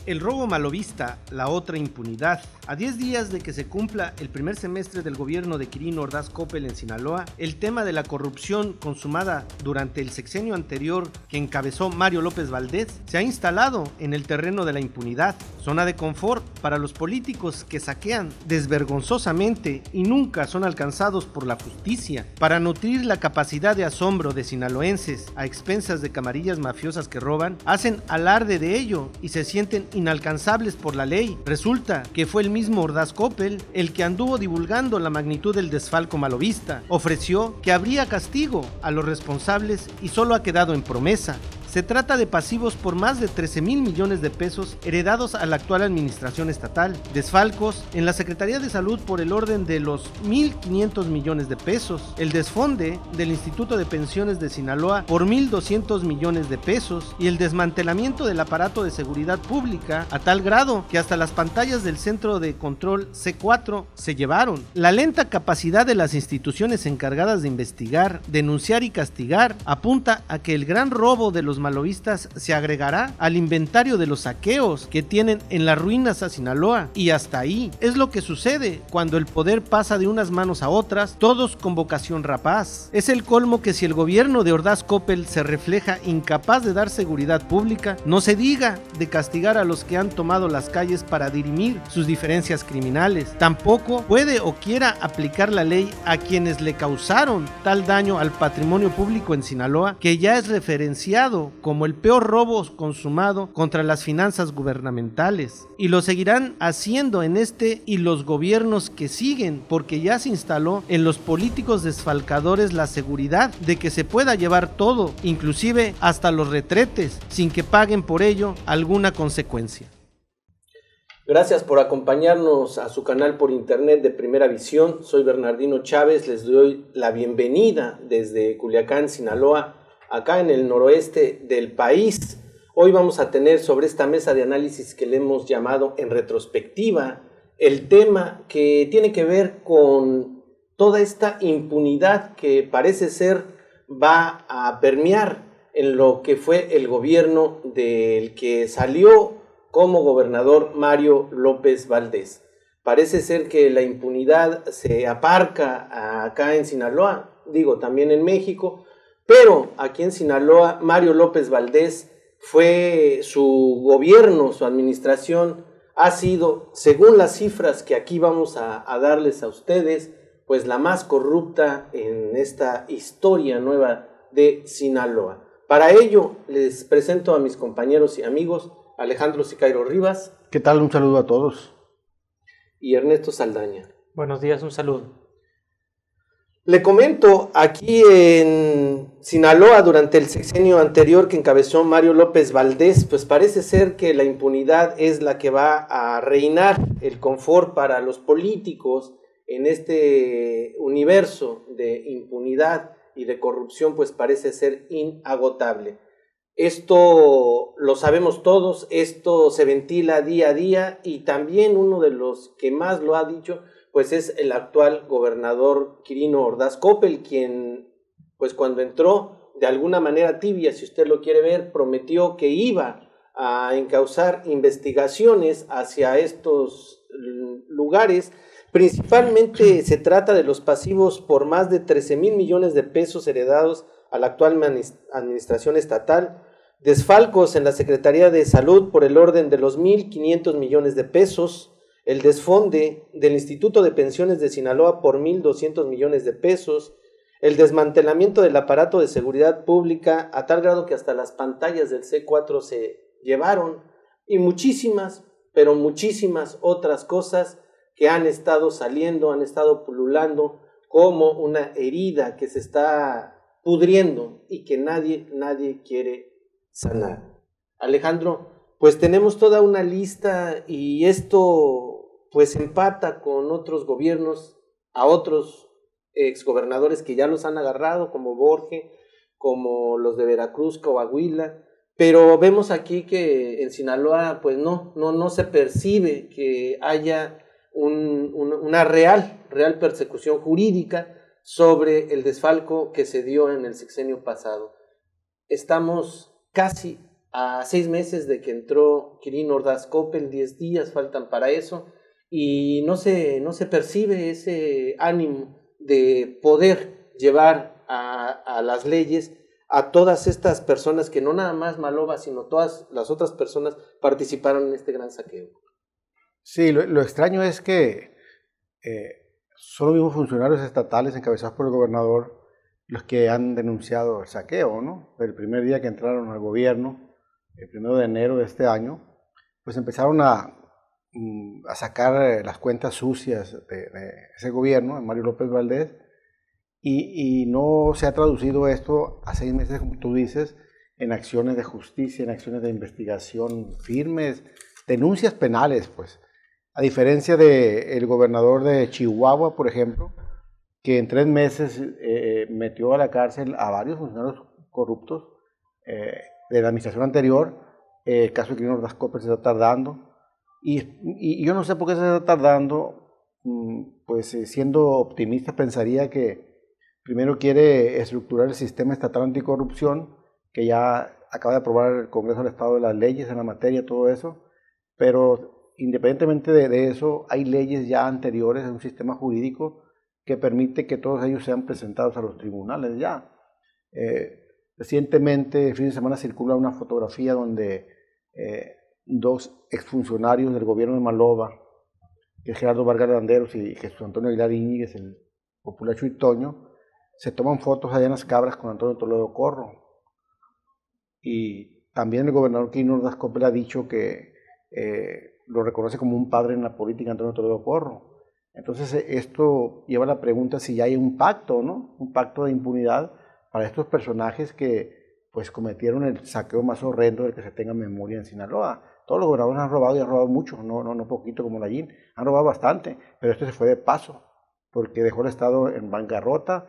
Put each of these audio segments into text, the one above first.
El robo malovista, la otra impunidad. A 10 días de que se cumpla el primer semestre del gobierno de Quirino Ordaz Coppel en Sinaloa, el tema de la corrupción consumada durante el sexenio anterior que encabezó Mario López Valdés se ha instalado en el terreno de la impunidad, zona de confort para los políticos que saquean desvergonzosamente y nunca son alcanzados por la justicia. Para nutrir la capacidad de asombro de sinaloenses a expensas de camarillas mafiosas que roban, hacen alarde de ello y se sienten inalcanzables por la ley. Resulta que fue el mismo Ordaz Coppel el que anduvo divulgando la magnitud del desfalco malovista. Ofreció que habría castigo a los responsables y solo ha quedado en promesa. Se trata de pasivos por más de 13,000 millones de pesos heredados a la actual administración estatal, desfalcos en la Secretaría de Salud por el orden de los 1,500 millones de pesos, el desfonde del Instituto de Pensiones de Sinaloa por 1,200 millones de pesos y el desmantelamiento del aparato de seguridad pública a tal grado que hasta las pantallas del Centro de Control C4 se llevaron. La lenta capacidad de las instituciones encargadas de investigar, denunciar y castigar apunta a que el gran robo de los malovistas se agregará al inventario de los saqueos que tienen en las ruinas a Sinaloa, y hasta ahí. Es lo que sucede cuando el poder pasa de unas manos a otras, todos con vocación rapaz. Es el colmo que si el gobierno de Ordaz Coppel se refleja incapaz de dar seguridad pública, no se diga de castigar a los que han tomado las calles para dirimir sus diferencias criminales. Tampoco puede o quiera aplicar la ley a quienes le causaron tal daño al patrimonio público en Sinaloa, que ya es referenciado como el peor robo consumado contra las finanzas gubernamentales, y lo seguirán haciendo en este y los gobiernos que siguen, porque ya se instaló en los políticos desfalcadores la seguridad de que se pueda llevar todo, inclusive hasta los retretes, sin que paguen por ello alguna consecuencia. Gracias por acompañarnos a su canal por internet de Primera Visión. Soy Bernardino Chávez, les doy la bienvenida desde Culiacán, Sinaloa, acá en el noroeste del país. Hoy vamos a tener sobre esta mesa de análisis que le hemos llamado en retrospectiva el tema que tiene que ver con toda esta impunidad que parece ser va a permear en lo que fue el gobierno del que salió como gobernador Mario López Valdés. Parece ser que la impunidad se aparca acá en Sinaloa, digo también en México, pero aquí en Sinaloa, Mario López Valdés fue su gobierno, su administración, ha sido, según las cifras que aquí vamos a darles a ustedes, pues la más corrupta en esta historia nueva de Sinaloa. Para ello, les presento a mis compañeros y amigos, Alejandro Sicairo Rivas. ¿Qué tal? Un saludo a todos. Y Ernesto Saldaña. Buenos días, un saludo. Le comento, aquí en Sinaloa, durante el sexenio anterior que encabezó Mario López Valdés, pues parece ser que la impunidad es la que va a reinar, el confort para los políticos en este universo de impunidad y de corrupción, pues parece ser inagotable. Esto lo sabemos todos, esto se ventila día a día, y también uno de los que más lo ha dicho pues es el actual gobernador Quirino Ordaz Coppel, quien pues cuando entró de alguna manera tibia, si usted lo quiere ver, prometió que iba a encauzar investigaciones hacia estos lugares. Principalmente se trata de los pasivos por más de 13,000 millones de pesos heredados a la actual administración estatal, desfalcos en la Secretaría de Salud por el orden de los 1,500 millones de pesos, el desfonde del Instituto de Pensiones de Sinaloa por 1,200 millones de pesos, el desmantelamiento del aparato de seguridad pública a tal grado que hasta las pantallas del C4 se llevaron, y muchísimas, pero muchísimas otras cosas que han estado saliendo, han estado pululando como una herida que se está pudriendo y que nadie quiere sanar. Alejandro, pues tenemos toda una lista, y esto pues empata con otros gobiernos, a otros exgobernadores que ya los han agarrado, como Borges, como los de Veracruz, Coahuila, pero vemos aquí que en Sinaloa pues no se percibe que haya una real persecución jurídica sobre el desfalco que se dio en el sexenio pasado. Estamos casi a 6 meses de que entró Quirino Ordaz Coppel, 10 días faltan para eso, y no se percibe ese ánimo de poder llevar a las leyes a todas estas personas que no nada más Maloba, sino todas las otras personas participaron en este gran saqueo. Sí, lo extraño es que son los mismos funcionarios estatales encabezados por el gobernador los que han denunciado el saqueo, ¿no? El primer día que entraron al gobierno, el 1 de enero de este año, pues empezaron a sacar las cuentas sucias de ese gobierno, de Mario López Valdés, y no se ha traducido esto a 6 meses, como tú dices, en acciones de justicia, en acciones de investigación firmes, denuncias penales, pues. A diferencia del gobernador de Chihuahua, por ejemplo, que en 3 meses metió a la cárcel a varios funcionarios corruptos de la administración anterior. El caso de Quirino Ordaz Coppel se está tardando. Y yo no sé por qué se está tardando. Pues siendo optimista pensaría que primero quiere estructurar el sistema estatal anticorrupción, que ya acaba de aprobar el Congreso del Estado de las leyes en la materia, todo eso, pero independientemente de eso, hay leyes ya anteriores en un sistema jurídico que permite que todos ellos sean presentados a los tribunales ya. Recientemente, el fin de semana, circula una fotografía donde 2 exfuncionarios del gobierno de Maloba, que es Gerardo Vargas Landeros y Jesús Antonio Aguilar Íñiguez, el populacho y Toño, se toman fotos allá en Las Cabras con Antonio Toledo Corro. Y también el gobernador Quirino Ordaz Coppel ha dicho que lo reconoce como un padre en la política, Antonio Toledo Corro. Entonces esto lleva a la pregunta si ya hay un pacto, ¿no? Un pacto de impunidad para estos personajes que pues cometieron el saqueo más horrendo del que se tenga memoria en Sinaloa. Todos los gobernadores han robado y han robado mucho, no poquito como Layín, han robado bastante, pero este se fue de paso, porque dejó el Estado en bancarrota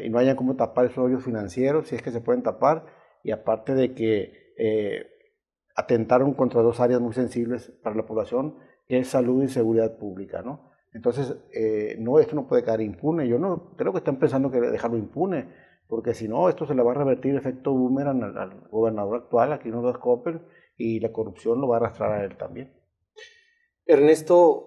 y no hayan cómo tapar esos hoyos financieros, si es que se pueden tapar, y aparte de que atentaron contra 2 áreas muy sensibles para la población, que es salud y seguridad pública, ¿no? Entonces, no, esto no puede quedar impune. Yo no creo que están pensando que dejarlo impune, porque si no, esto se le va a revertir efecto boomerang al gobernador actual, a Quirino Ordaz Coppel, y la corrupción lo va a arrastrar a él también. Ernesto,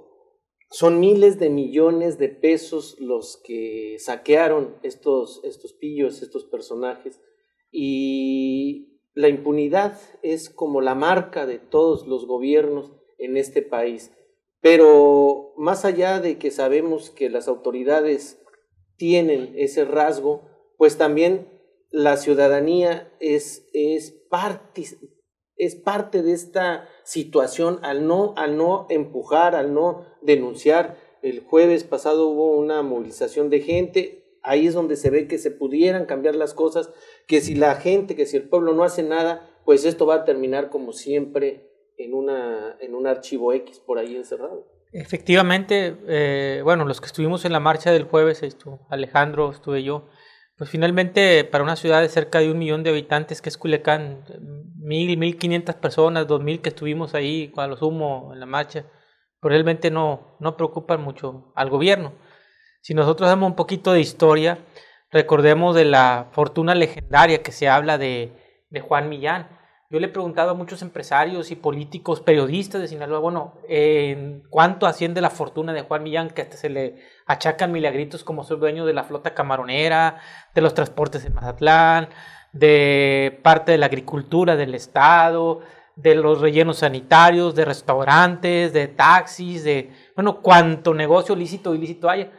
son miles de millones de pesos los que saquearon estos pillos, estos personajes, y la impunidad es como la marca de todos los gobiernos en este país. Pero más allá de que sabemos que las autoridades tienen ese rasgo, pues también la ciudadanía es parte de esta situación al no empujar, al no denunciar. El jueves pasado hubo una movilización de gente. Ahí es donde se ve que se pudieran cambiar las cosas, que si el pueblo no hace nada, pues esto va a terminar como siempre en un archivo X por ahí encerrado. Efectivamente, bueno, los que estuvimos en la marcha del jueves, Alejandro, estuve yo, pues finalmente para una ciudad de cerca de 1 millón de habitantes que es Culiacán, 1,500 personas, 2,000 que estuvimos ahí a lo sumo en la marcha, pues realmente no preocupan mucho al gobierno. Si nosotros damos un poquito de historia, recordemos de la fortuna legendaria que se habla de Juan Millán. Yo le he preguntado a muchos empresarios y políticos, periodistas de Sinaloa, bueno, ¿en cuánto asciende la fortuna de Juan Millán? Que hasta se le achacan milagritos como ser dueño de la flota camaronera, de los transportes en Mazatlán, de parte de la agricultura del estado, de los rellenos sanitarios, de restaurantes, de taxis, bueno, cuánto negocio lícito o ilícito haya.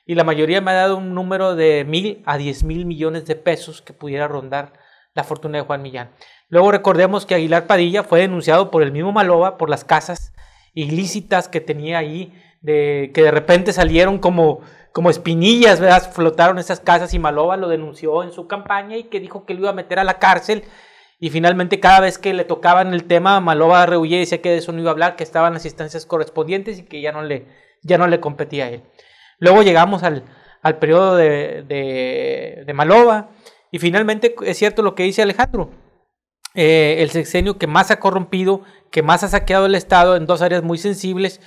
Y la mayoría me ha dado un número de 1,000 a 10,000 millones de pesos que pudiera rondar la fortuna de Juan Millán. Luego recordemos que Aguilar Padilla fue denunciado por el mismo Maloba por las casas ilícitas que tenía ahí, que de repente salieron como espinillas, ¿verdad? Flotaron esas casas y Maloba lo denunció en su campaña y que dijo que lo iba a meter a la cárcel. Y finalmente cada vez que le tocaban el tema, Maloba rehuía y decía que de eso no iba a hablar, que estaban las instancias correspondientes y que ya no le competía a él. Luego llegamos al periodo de Maloba y finalmente es cierto lo que dice Alejandro, el sexenio que más ha corrompido, que más ha saqueado el Estado en 2 áreas muy sensibles.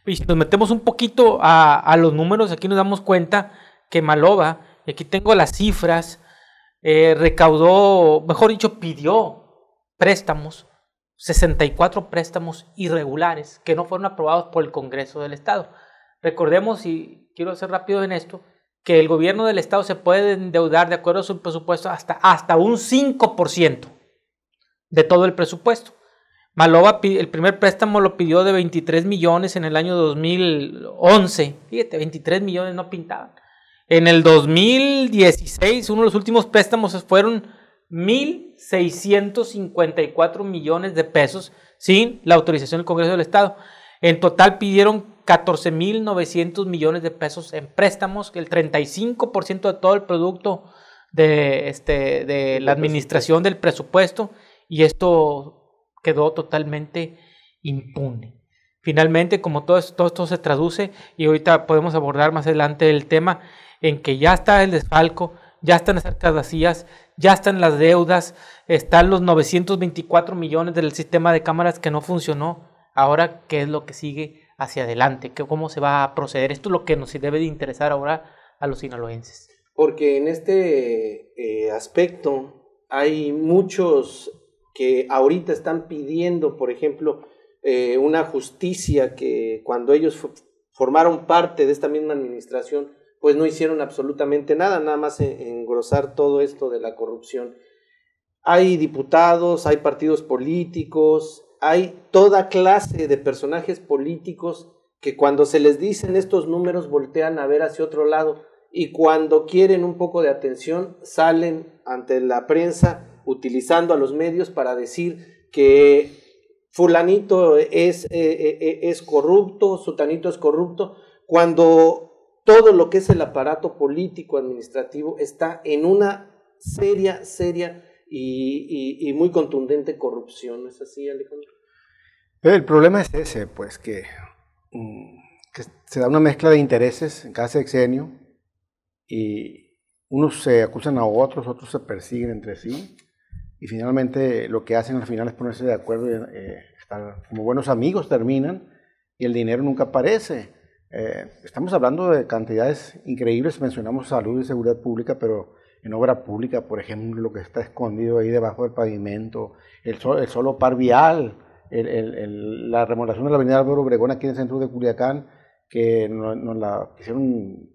Y si nos metemos un poquito a los números, aquí nos damos cuenta que Maloba, y aquí tengo las cifras, recaudó, mejor dicho, pidió préstamos, 64 préstamos irregulares que no fueron aprobados por el Congreso del Estado. Recordemos, y quiero ser rápido en esto, que el gobierno del Estado se puede endeudar de acuerdo a su presupuesto hasta un 5% de todo el presupuesto. Maloba, el primer préstamo lo pidió de 23 millones en el año 2011. Fíjate, 23 millones no pintaban. En el 2016, uno de los últimos préstamos fueron 1.654 millones de pesos sin la autorización del Congreso del Estado. En total pidieron 14.900 millones de pesos en préstamos, el 35% de todo el producto de la administración del presupuesto, y esto quedó totalmente impune. Finalmente, como todo esto se traduce, y ahorita podemos abordar más adelante el tema, en que ya está el desfalco, ya están las arcas vacías, ya están las deudas, están los 924 millones del sistema de cámaras que no funcionó. Ahora, ¿qué es lo que sigue hacia adelante? ¿Cómo se va a proceder? Esto es lo que nos debe de interesar ahora a los sinaloenses. Porque en este aspecto hay muchos que ahorita están pidiendo, por ejemplo, una justicia que cuando ellos formaron parte de esta misma administración, pues no hicieron absolutamente nada más engrosar todo esto de la corrupción. Hay diputados, hay partidos políticos, hay toda clase de personajes políticos que cuando se les dicen estos números voltean a ver hacia otro lado, y cuando quieren un poco de atención salen ante la prensa utilizando a los medios para decir que fulanito es corrupto, sutanito es corrupto, cuando todo lo que es el aparato político administrativo está en una seria y muy contundente corrupción. ¿No es así, Alejandro? El problema es ese, pues, que se da una mezcla de intereses en cada sexenio, y unos se acusan a otros, otros se persiguen entre sí, y finalmente lo que hacen al final es ponerse de acuerdo, y estar como buenos amigos terminan, y el dinero nunca aparece. Estamos hablando de cantidades increíbles, mencionamos salud y seguridad pública, pero en obra pública, por ejemplo, lo que está escondido ahí debajo del pavimento, el solo par vial, la remodelación de la avenida Álvaro Obregón aquí en el centro de Culiacán, que nos la quisieron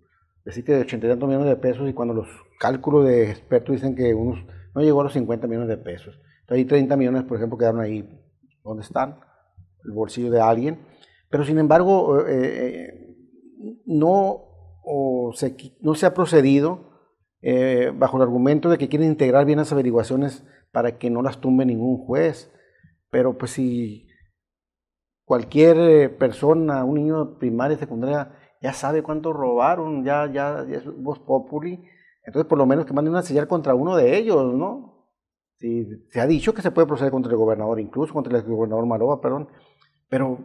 decir que de 80 y tantos millones de pesos, y cuando los cálculos de expertos dicen que no llegó a los 50 millones de pesos. Entonces hay 30 millones, por ejemplo, quedaron ahí donde están, el bolsillo de alguien, pero sin embargo no se ha procedido bajo el argumento de que quieren integrar bien las averiguaciones para que no las tumbe ningún juez. Pero pues si cualquier persona, un niño de primaria, secundaria, ya sabe cuánto robaron, ya es vox populi, entonces por lo menos que manden una señal contra uno de ellos, ¿no? Si se ha dicho que se puede proceder contra el gobernador, incluso contra el gobernador Maloba, pero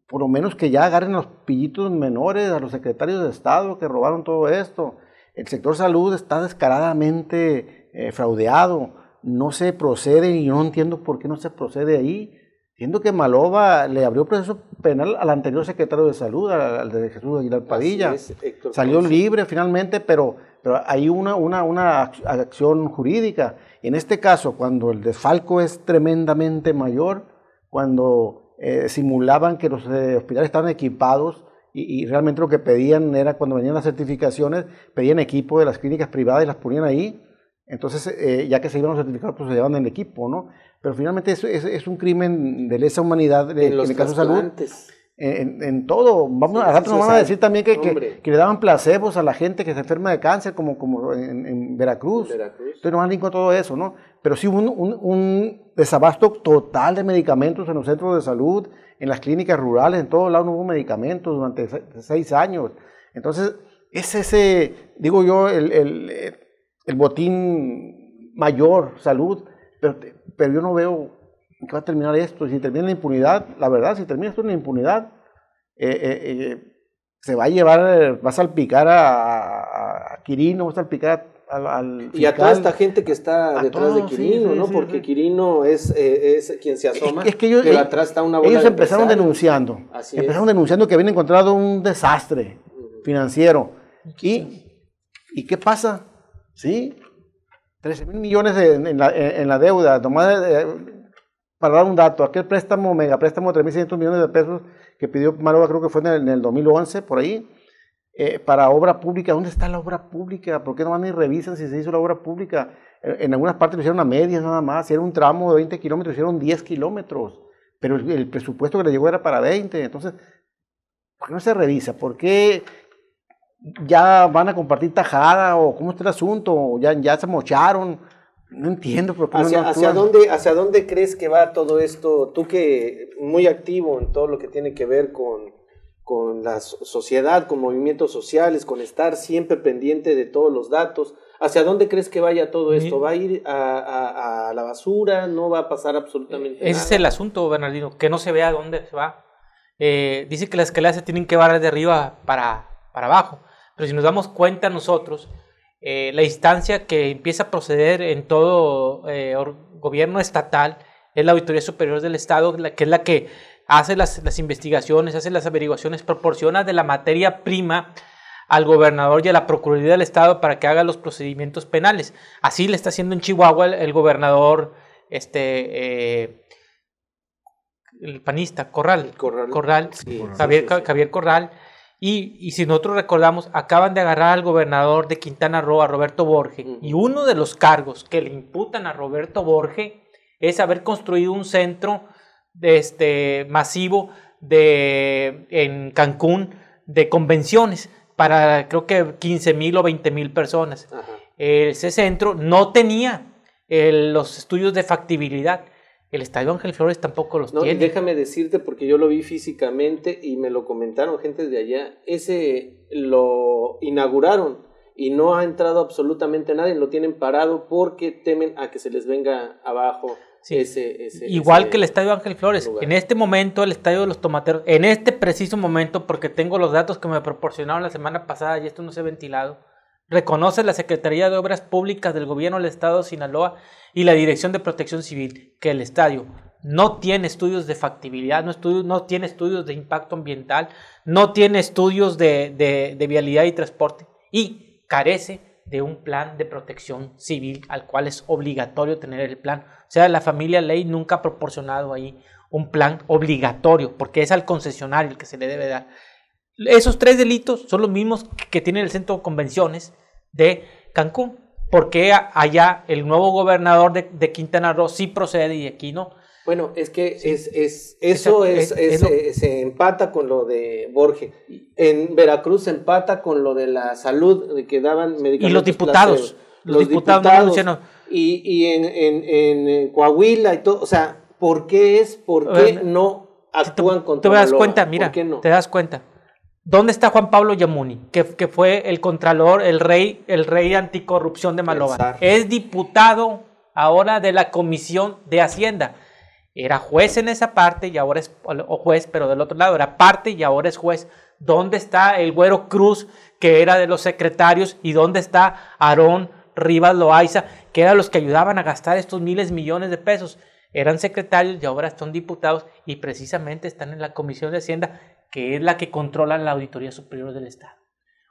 por lo menos que ya agarren a los pillitos menores, a los secretarios de Estado que robaron todo esto. El sector salud está descaradamente fraudeado, no se procede, y yo no entiendo por qué no se procede ahí. Entiendo que Maloba le abrió proceso penal al anterior secretario de salud, al de Jesús Aguilar Padilla. Salió libre finalmente, pero hay una acción jurídica. En este caso, cuando el desfalco es tremendamente mayor, cuando simulaban que los hospitales estaban equipados, y realmente lo que pedían era, cuando venían las certificaciones, pedían equipo de las clínicas privadas y las ponían ahí. Entonces, ya que se iban los certificados, pues se llevaban el equipo, ¿no? Pero finalmente es un crimen de lesa humanidad en el caso de salud. En todo. A rato nos van a decir también que le daban placebos a la gente que se enferma de cáncer, como en Veracruz. Entonces nos han dicho todo eso, ¿no? Pero sí hubo un desabasto total de medicamentos en los centros de salud, en las clínicas rurales, en todos lados no hubo medicamentos durante 6 años. Entonces, es ese, digo yo, el botín mayor, salud, pero yo no veo en qué va a terminar esto. Si termina la impunidad, la verdad, si termina esto en la impunidad, se va a llevar, va a salpicar a Quirino, va a salpicar al fiscal. Y a toda esta gente que está detrás de Quirino, ¿no? Porque Quirino es quien se asoma, es que ellos, pero atrás está una bola ellos de empezaron denunciando, que habían encontrado un desastre financiero. ¿Y qué pasa? ¿Sí? 13,000 millones en la deuda, nomás para dar un dato, aquel préstamo, megapréstamo de 3.600 millones de pesos que pidió Maloba, creo que fue en el 2011, por ahí, para obra pública. ¿Dónde está la obra pública? ¿Por qué no van y revisan si se hizo la obra pública? En algunas partes lo hicieron a medias nada más, si era un tramo de 20 kilómetros, hicieron 10 kilómetros, pero el presupuesto que le llegó era para 20, entonces, ¿por qué no se revisa? ¿Por qué ya van a compartir tajada? ¿O cómo está el asunto? ¿O ya se mocharon? No entiendo por qué ¿Hacia dónde crees que va todo esto? Tú que muy activo en todo lo que tiene que ver con la sociedad, con movimientos sociales, con estar siempre pendiente de todos los datos. ¿Hacia dónde crees que vaya todo esto? ¿Va a ir a la basura? ¿No va a pasar absolutamente nada? Ese es el asunto, Bernardino, que no se vea a dónde se va. Dice que las escaleras se tienen que barrer de arriba para abajo, pero si nos damos cuenta nosotros, la instancia que empieza a proceder en todo gobierno estatal es la Auditoría Superior del Estado, que es la que hace las investigaciones, hace las averiguaciones, proporciona de la materia prima al gobernador y a la Procuraduría del Estado para que haga los procedimientos penales. Así le está haciendo en Chihuahua el gobernador, el panista, Corral, sí, Javier Corral. Y si nosotros recordamos, acaban de agarrar al gobernador de Quintana Roo, a Roberto Borge, y uno de los cargos que le imputan a Roberto Borge es haber construido un centro masivo en Cancún de convenciones para creo que 15,000 o 20,000 personas. Ajá. Ese centro no tenía los estudios de factibilidad. El Estadio Ángel Flores tampoco los tiene. Y déjame decirte, porque yo lo vi físicamente y me lo comentaron gente de allá, ese lo inauguraron y no ha entrado absolutamente nadie, lo tienen parado porque temen a que se les venga abajo. Sí. Igual que el Estadio Ángel Flores, lugar. En este momento el Estadio de los Tomateros, en este preciso momento, porque tengo los datos que me proporcionaron la semana pasada y esto no se ha ventilado, reconoce la Secretaría de Obras Públicas del Gobierno del Estado de Sinaloa y la Dirección de Protección Civil que el estadio no tiene estudios de factibilidad, no tiene estudios de impacto ambiental, no tiene estudios de vialidad y transporte y carece de un plan de protección civil al cual es obligatorio tener el plan. O sea, la familia Ley nunca ha proporcionado ahí un plan obligatorio porque es al concesionario el que se le debe dar. Esos 3 delitos son los mismos que tiene el Centro de Convenciones de Cancún. ¿Por qué allá el nuevo gobernador de Quintana Roo sí procede y aquí no? Bueno, es que se empata con lo de Borge. En Veracruz se empata con lo de la salud, de que daban medicamentos. Y los diputados. Los diputados no. Y en Coahuila y todo. O sea, ¿por qué no actúan contra Maloba? Te das cuenta, mira, te das cuenta. ¿Dónde está Juan Pablo Yamuni, que fue el contralor, el rey anticorrupción de Maloba? Es diputado ahora de la Comisión de Hacienda. Era juez en esa parte y ahora es juez, pero del otro lado era parte y ahora es juez. ¿Dónde está el Güero Cruz, que era de los secretarios? ¿Y dónde está Aarón Rivas Loaiza, que eran los que ayudaban a gastar estos miles millones de pesos? Eran secretarios y ahora son diputados y precisamente están en la Comisión de Hacienda, que es la que controla la Auditoría Superior del Estado.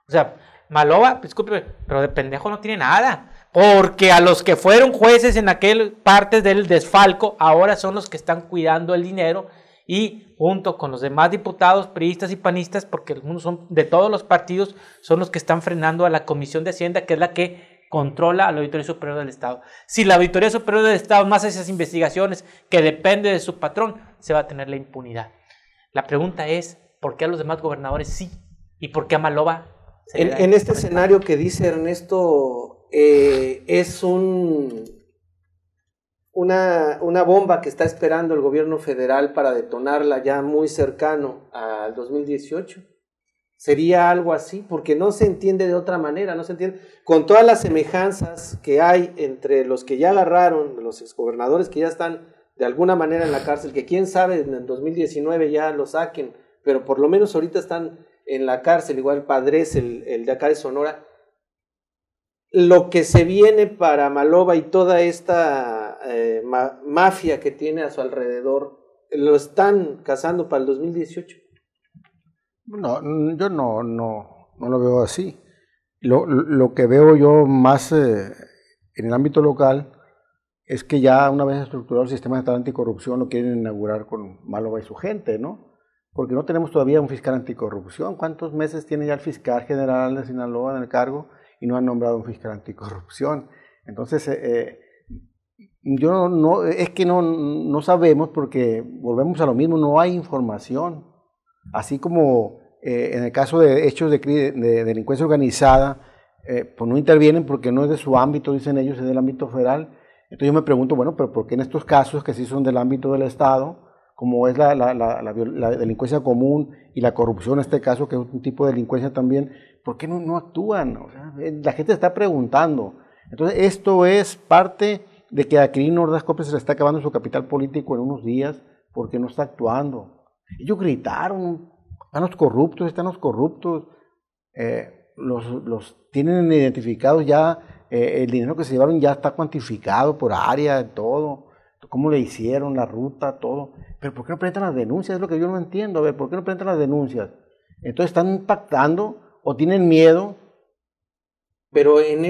O sea, Maloba, discúlpeme, pero de pendejo no tiene nada, porque a los que fueron jueces en aquel parte del desfalco, ahora son los que están cuidando el dinero y junto con los demás diputados, priistas y panistas, porque algunos son de todos los partidos, son los que están frenando a la Comisión de Hacienda, que es la que controla a la Auditoría Superior del Estado. Si la Auditoría Superior del Estado no hace esas investigaciones que depende de su patrón, se va a tener la impunidad. La pregunta es, ¿por qué a los demás gobernadores sí? ¿Y por qué a Maloba? En este escenario que dice Ernesto, es una bomba que está esperando el gobierno federal para detonarla ya muy cercano al 2018. Sería algo así, porque no se entiende de otra manera, no se entiende, con todas las semejanzas que hay entre los que ya agarraron, los exgobernadores que ya están de alguna manera en la cárcel, que quién sabe en el 2019 ya lo saquen, pero por lo menos ahorita están en la cárcel, igual Padres, el de acá de Sonora. Lo que se viene para Maloba y toda esta mafia que tiene a su alrededor, lo están cazando para el 2018. No, yo no lo veo así. Lo que veo yo más en el ámbito local es que ya una vez estructurado el sistema estatal anticorrupción lo quieren inaugurar con Maloba y su gente, ¿no? Porque no tenemos todavía un fiscal anticorrupción. ¿Cuántos meses tiene ya el fiscal general de Sinaloa en el cargo y no han nombrado un fiscal anticorrupción? Entonces, es que no sabemos, porque volvemos a lo mismo, no hay información. Así como en el caso de hechos de delincuencia organizada, pues no intervienen porque no es de su ámbito, dicen ellos, es del ámbito federal. Entonces yo me pregunto, bueno, pero ¿por qué en estos casos que sí son del ámbito del Estado, como es la delincuencia común y la corrupción en este caso, que es un tipo de delincuencia también, ¿por qué no actúan? O sea, la gente está preguntando. Entonces esto es parte de que a Quirino Ordaz Coppel se le está acabando su capital político en unos días porque no está actuando. Ellos gritaron, están los corruptos, los tienen identificados ya, el dinero que se llevaron ya está cuantificado por área, todo, cómo le hicieron, la ruta, todo. Pero ¿por qué no presentan las denuncias? Es lo que yo no entiendo. A ver, ¿por qué no presentan las denuncias? Entonces están impactando o tienen miedo. Pero en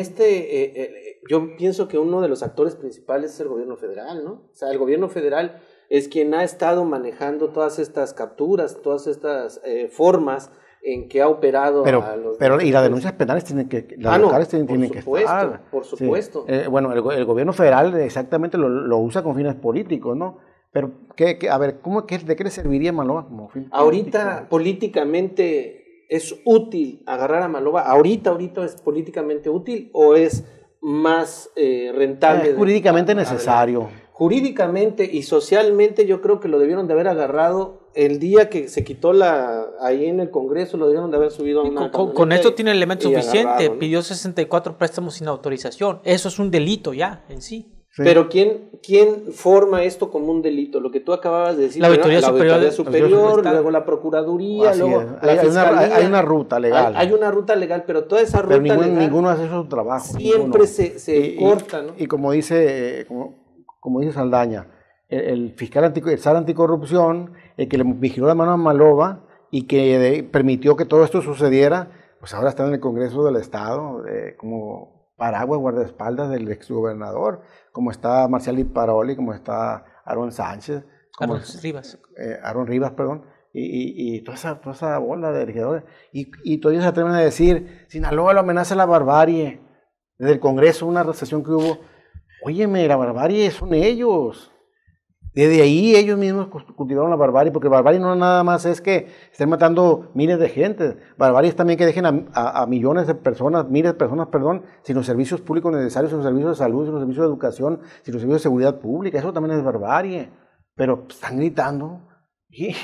yo pienso que uno de los actores principales es el gobierno federal, ¿no? O sea, el gobierno federal es quien ha estado manejando todas estas capturas, todas estas formas en que ha operado a los... Pero y las denuncias penales tienen que... Las locales tienen que estar. Por supuesto. Sí. Bueno, el gobierno federal exactamente lo usa con fines políticos, ¿no? Pero, a ver, ¿de qué le serviría a Maloba como fin ahorita político? Políticamente es útil agarrar a Maloba. ¿Ahorita es políticamente útil o es más rentable? Es jurídicamente necesario. Jurídicamente y socialmente yo creo que lo debieron de haber agarrado el día que se quitó ahí en el Congreso, lo debieron de haber subido a una con esto tiene elemento suficiente, agarrado, ¿no? Pidió 64 préstamos sin autorización, eso es un delito ya en sí. Sí. Pero ¿quién forma esto como un delito? Lo que tú acababas de decir, la Auditoría Superior, luego la Procuraduría, luego la Fiscalía. Hay una ruta legal. Hay una ruta legal, pero toda esa ruta legal ninguno hace su trabajo. Siempre se corta, ¿no? Y como dice Saldaña, el fiscal el SAR anticorrupción, el que le vigiló la mano a Maloba y que permitió que todo esto sucediera, pues ahora está en el Congreso del Estado como paraguas, guardaespaldas del exgobernador, como está Marcial Paroli, como está Aaron Sánchez, Aaron Rivas, perdón, y toda esa bola de legisladores, y todavía se atreven a decir, Sinaloa lo amenaza la barbarie, desde el Congreso, una recesión que hubo. Óyeme, la barbarie son ellos. Desde ahí ellos mismos cultivaron la barbarie, porque barbarie no nada más es que estén matando miles de gente. Barbarie es también que dejen a millones de personas, miles de personas, sin los servicios públicos necesarios, sin los servicios de salud, sin los servicios de educación, sin los servicios de seguridad pública. Eso también es barbarie. Pero están gritando. Y,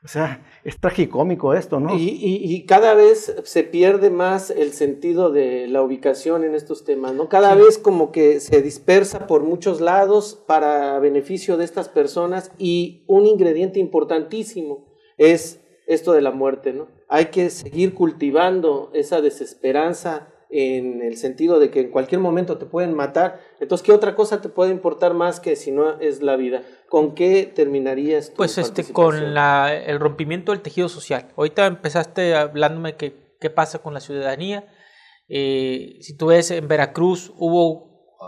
o sea, es tragicómico esto, ¿no? Y cada vez se pierde más el sentido de la ubicación en estos temas, ¿no? Cada vez como que se dispersa por muchos lados para beneficio de estas personas, y un ingrediente importantísimo es esto de la muerte, ¿no? Hay que seguir cultivando esa desesperanza en el sentido de que en cualquier momento te pueden matar. Entonces, ¿qué otra cosa te puede importar más que si no es la vida? ¿Con qué terminarías tu participación? Con el rompimiento del tejido social. Ahorita empezaste hablándome qué pasa con la ciudadanía. Si tú ves, en Veracruz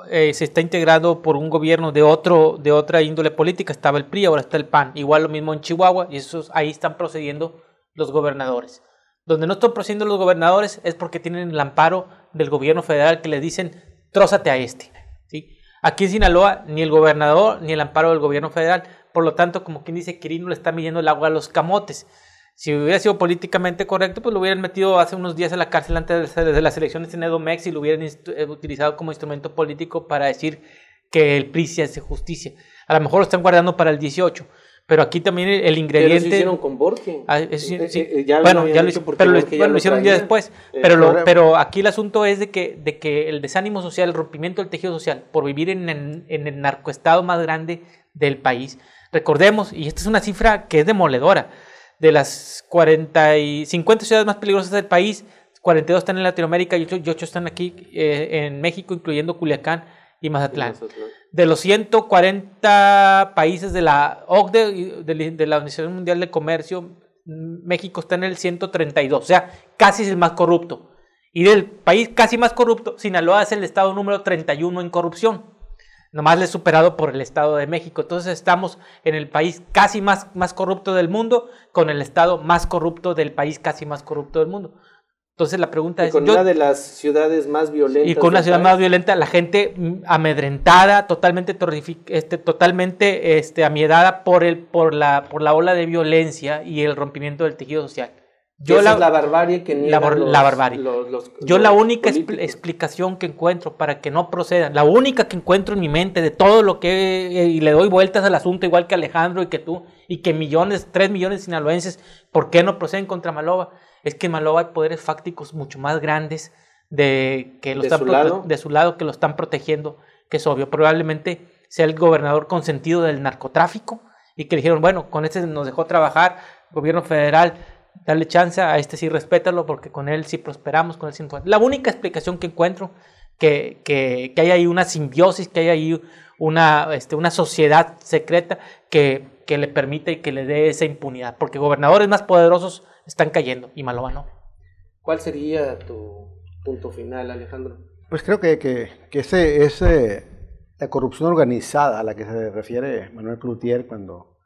se está integrado por un gobierno de otra índole política. Estaba el PRI, ahora está el PAN. Igual lo mismo en Chihuahua, y ahí están procediendo los gobernadores. Donde no están procediendo los gobernadores es porque tienen el amparo del gobierno federal, que les dicen, trózate a este, ¿sí? Aquí en Sinaloa, ni el gobernador ni el amparo del gobierno federal. Por lo tanto, como quien dice, Quirino le está midiendo el agua a los camotes. Si hubiera sido políticamente correcto, pues lo hubieran metido hace unos días a la cárcel antes de las elecciones en Edomex, y lo hubieran utilizado como instrumento político para decir que el PRI se hace justicia. A lo mejor lo están guardando para el 18. Pero aquí también el ingrediente... Pero lo hicieron con Borges. Lo hicieron un día después. Pero aquí el asunto es de que el desánimo social, el rompimiento del tejido social, por vivir en el narcoestado más grande del país. Recordemos, y esta es una cifra que es demoledora, de las 50 ciudades más peligrosas del país, 42 están en Latinoamérica y 8 están aquí en México, incluyendo Culiacán y Mazatlán. De los 140 países de la OCDE, de la Organización Mundial de Comercio, México está en el 132, o sea, casi es el más corrupto. Y del país casi más corrupto, Sinaloa es el estado número 31 en corrupción. Nomás le he superado por el Estado de México. Entonces estamos en el país casi más corrupto del mundo, con el Estado más corrupto del país casi más corrupto del mundo. Entonces la pregunta es... Con una de las ciudades más violentas. Y con una ciudad más violenta, la gente amedrentada, totalmente amiedada por la ola de violencia y el rompimiento del tejido social. Esa es la barbarie que niegan la barbarie. Yo la única explicación que encuentro para que no procedan, la única que encuentro en mi mente de todo lo que... y le doy vueltas al asunto igual que Alejandro y que tú, y que 3 millones de sinaloenses, ¿por qué no proceden contra Maloba? Es que en Maloba hay poderes fácticos mucho más grandes de su lado que lo están protegiendo, que es obvio. Probablemente sea el gobernador consentido del narcotráfico y que dijeron, bueno, con este nos dejó trabajar, gobierno federal, darle chance, a este sí respétalo porque con él sí prosperamos, con él sí. La única explicación que encuentro que hay ahí una simbiosis, que hay ahí una sociedad secreta que le permite y que le dé esa impunidad, porque gobernadores más poderosos están cayendo y Maloba no. ¿Cuál sería tu punto final, Alejandro? Pues creo que la corrupción organizada a la que se refiere Manuel Cloutier cuando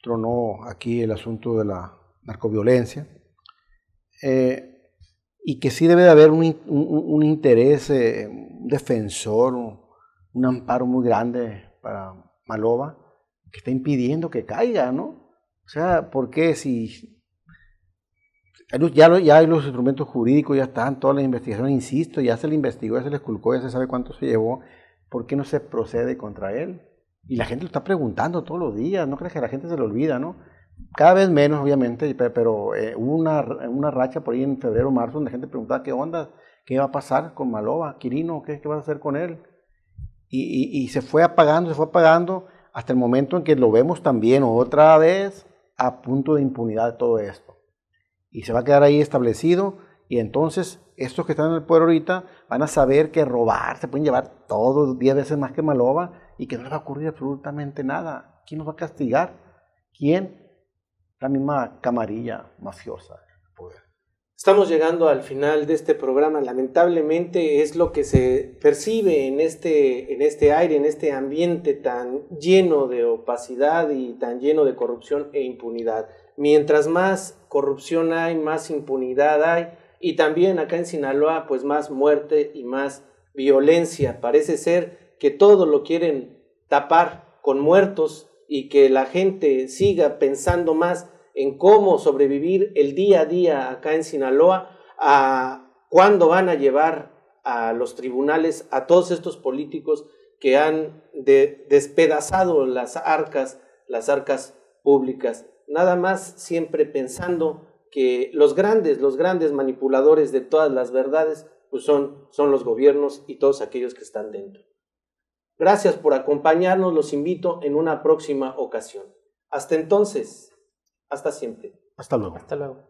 tronó aquí el asunto de la narcoviolencia, y que sí debe de haber un interés, un defensor, un amparo muy grande para Maloba, que está impidiendo que caiga, ¿no? O sea, ¿por qué si ya hay los instrumentos jurídicos, ya están, todas las investigaciones, insisto, ya se le investigó, ya se le esculcó, ya se sabe cuánto se llevó, ¿por qué no se procede contra él? Y la gente lo está preguntando todos los días, no crees que a la gente se le olvida, ¿no? Cada vez menos, obviamente, pero hubo una racha por ahí en febrero, marzo, donde la gente preguntaba qué onda, qué va a pasar con Maloba, Quirino, qué vas a hacer con él. Y se fue apagando hasta el momento en que lo vemos también otra vez a punto de impunidad de todo esto. Y se va a quedar ahí establecido, y entonces estos que están en el poder ahorita van a saber que robar, se pueden llevar todo 10 veces más que Maloba y que no les va a ocurrir absolutamente nada. ¿Quién nos va a castigar? ¿Quién? La misma camarilla mafiosa. Estamos llegando al final de este programa. Lamentablemente es lo que se percibe en este aire, en este ambiente tan lleno de opacidad y tan lleno de corrupción e impunidad. Mientras más corrupción hay, más impunidad hay, y también acá en Sinaloa, pues más muerte y más violencia. Parece ser que todo lo quieren tapar con muertos y que la gente siga pensando más en cómo sobrevivir el día a día acá en Sinaloa, a cuándo van a llevar a los tribunales a todos estos políticos que han despedazado las arcas públicas. Nada más siempre pensando que los grandes manipuladores de todas las verdades pues son los gobiernos y todos aquellos que están dentro. Gracias por acompañarnos, los invito en una próxima ocasión. Hasta entonces, hasta siempre. Hasta luego. Hasta luego.